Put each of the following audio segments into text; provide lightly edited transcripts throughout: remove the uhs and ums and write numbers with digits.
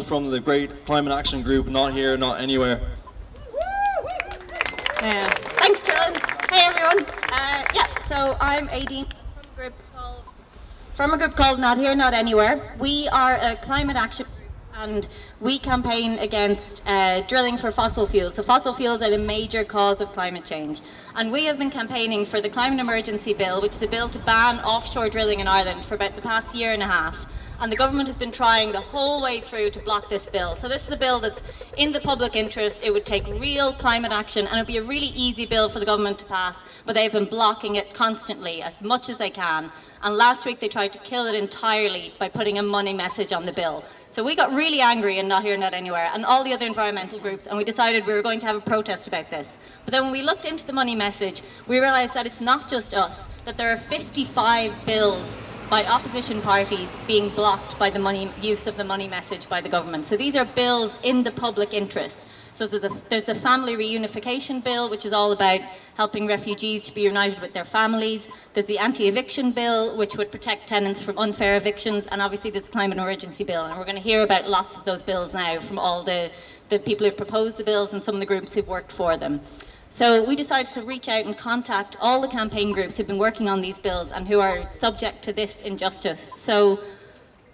from the great climate action group, Not Here, Not Anywhere. Thanks, Dylan. Hey, everyone. So I'm Aideen from a group called Not Here, Not Anywhere. We are a climate action group, and we campaign against drilling for fossil fuels. So fossil fuels are the major cause of climate change. And we have been campaigning for the Climate Emergency Bill, which is a bill to ban offshore drilling in Ireland for about the past year and a half. And the government has been trying the whole way through to block this bill. So this is a bill that's in the public interest. It would take real climate action, and it would be a really easy bill for the government to pass, but they've been blocking it constantly, as much as they can. And last week they tried to kill it entirely by putting a money message on the bill. So we got really angry in Not Here, Not Anywhere, and all the other environmental groups, and we decided we were going to have a protest about this. But then when we looked into the money message, we realised that it's not just us, that there are 55 bills by opposition parties being blocked by the use of the money message by the government. So these are bills in the public interest. So there's the family reunification bill, which is all about helping refugees to be united with their families. There's the anti-eviction bill, which would protect tenants from unfair evictions, and obviously there's the climate emergency bill. And we're going to hear about lots of those bills now from all the people who've proposed the bills and some of the groups who've worked for them. So we decided to reach out and contact all the campaign groups who've been working on these bills and who are subject to this injustice. So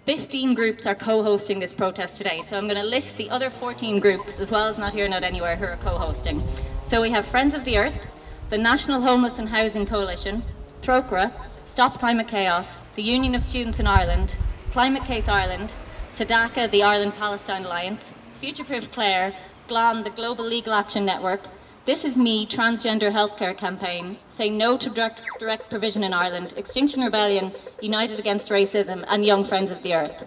15 groups are co-hosting this protest today. So I'm going to list the other 14 groups, as well as Not Here, Not Anywhere, who are co-hosting. So we have Friends of the Earth, the National Homeless and Housing Coalition, Trócaire, Stop Climate Chaos, the Union of Students in Ireland, Climate Case Ireland, SADACA, the Ireland-Palestine Alliance, Future Proof Clare, GLAN, the Global Legal Action Network, This Is Me, Transgender Healthcare Campaign, Say No to Direct Provision in Ireland, Extinction Rebellion, United Against Racism, and Young Friends of the Earth.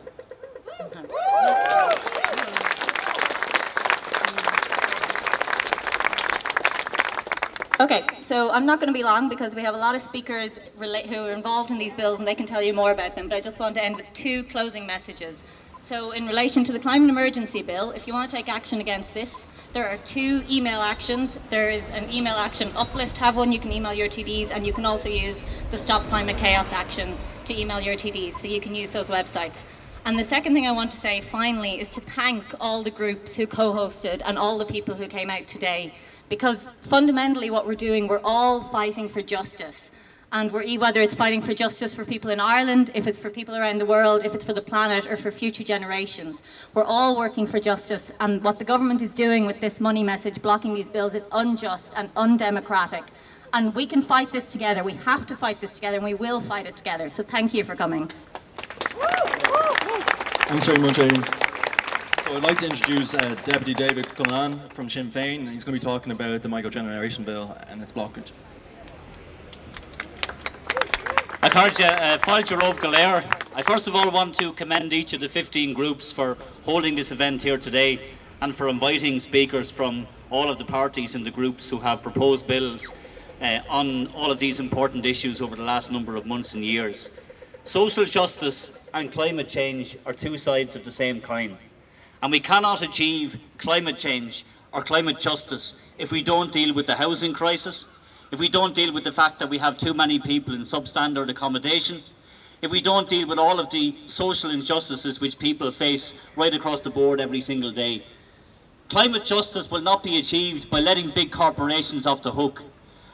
Okay, so I'm not going to be long because we have a lot of speakers who are involved in these bills and they can tell you more about them, but I just want to end with two closing messages. So in relation to the Climate Emergency Bill, if you want to take action against this, there are two email actions. There is an email action Uplift, have one, you can email your TDs, and you can also use the Stop Climate Chaos action to email your TDs, so you can use those websites. And the second thing I want to say finally is to thank all the groups who co-hosted and all the people who came out today, because fundamentally what we're doing, we're all fighting for justice. And whether it's fighting for justice for people in Ireland, if it's for people around the world, if it's for the planet or for future generations, we're all working for justice. And what the government is doing with this money message blocking these bills is unjust and undemocratic. And we can fight this together. We have to fight this together, and we will fight it together. So thank you for coming. Thanks very much, Aidan. So I'd like to introduce Deputy David Cullen from Sinn Féin. He's going to be talking about the microgeneration bill and its blockage. I first of all want to commend each of the 15 groups for holding this event here today and for inviting speakers from all of the parties and the groups who have proposed bills on all of these important issues over the last number of months and years. Social justice and climate change are two sides of the same coin, and we cannot achieve climate change or climate justice if we don't deal with the housing crisis, if we don't deal with the fact that we have too many people in substandard accommodation, if we don't deal with all of the social injustices which people face right across the board every single day. Climate justice will not be achieved by letting big corporations off the hook.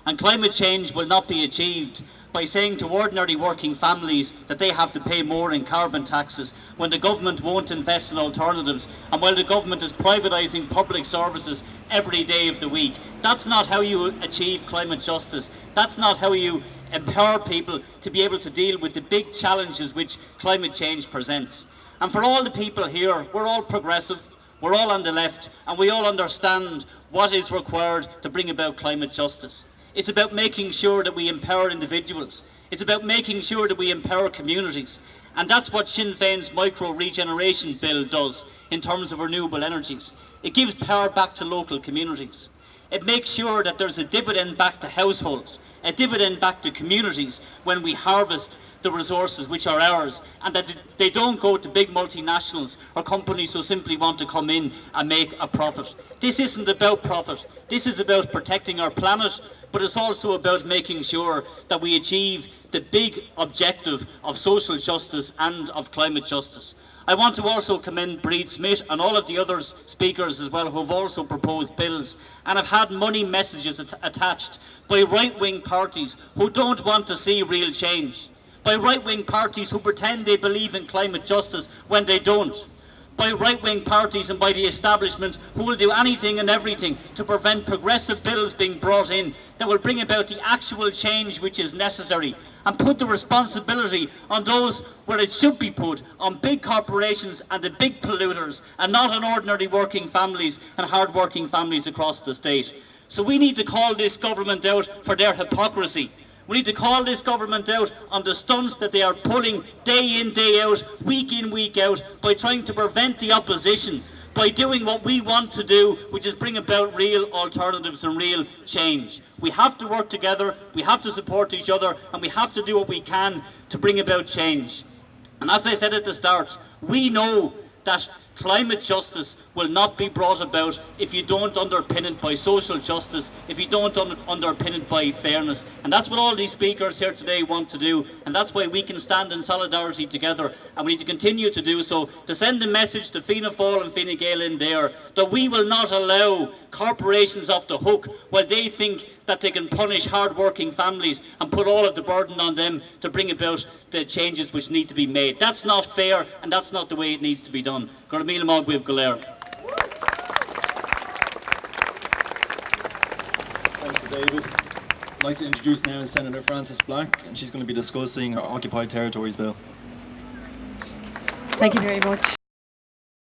And climate change will not be achieved by saying to ordinary working families that they have to pay more in carbon taxes when the government won't invest in alternatives and while the government is privatising public services every day of the week. That's not how you achieve climate justice. That's not how you empower people to be able to deal with the big challenges which climate change presents. And for all the people here, we're all progressive, we're all on the left, and we all understand what is required to bring about climate justice. It's about making sure that we empower individuals. It's about making sure that we empower communities. And that's what Sinn Féin's micro-regeneration bill does in terms of renewable energies. It gives power back to local communities. It makes sure that there's a dividend back to households, a dividend back to communities when we harvest the resources which are ours, and that they don't go to big multinationals or companies who simply want to come in and make a profit. This isn't about profit. This is about protecting our planet, but it's also about making sure that we achieve the big objective of social justice and of climate justice. I want to also commend Breed Smith and all of the other speakers as well who have also proposed bills and have had money messages attached by right-wing parties who don't want to see real change, by right-wing parties who pretend they believe in climate justice when they don't, by right-wing parties and by the establishment who will do anything and everything to prevent progressive bills being brought in that will bring about the actual change which is necessary, and put the responsibility on those where it should be put, on big corporations and the big polluters, and not on ordinary working families and hard-working families across the state. So we need to call this government out for their hypocrisy. We need to call this government out on the stunts that they are pulling day in, day out, week in, week out, by trying to prevent the opposition, by doing what we want to do, which is bring about real alternatives and real change. We have to work together, we have to support each other, and we have to do what we can to bring about change. And as I said at the start, we know that climate justice will not be brought about if you don't underpin it by social justice, if you don't underpin it by fairness. And that's what all these speakers here today want to do, and that's why we can stand in solidarity together, and we need to continue to do so, to send a message to Fianna Fáil and Fine Gael in there that we will not allow corporations off the hook while they think that they can punish hard-working families and put all of the burden on them to bring about the changes which need to be made. That's not fair, and that's not the way it needs to be done. Gur míle maith Gaibh go léir. Thanks to David. I'd like to introduce now Senator Frances Black, and she's going to be discussing her Occupied Territories Bill. Thank you very much.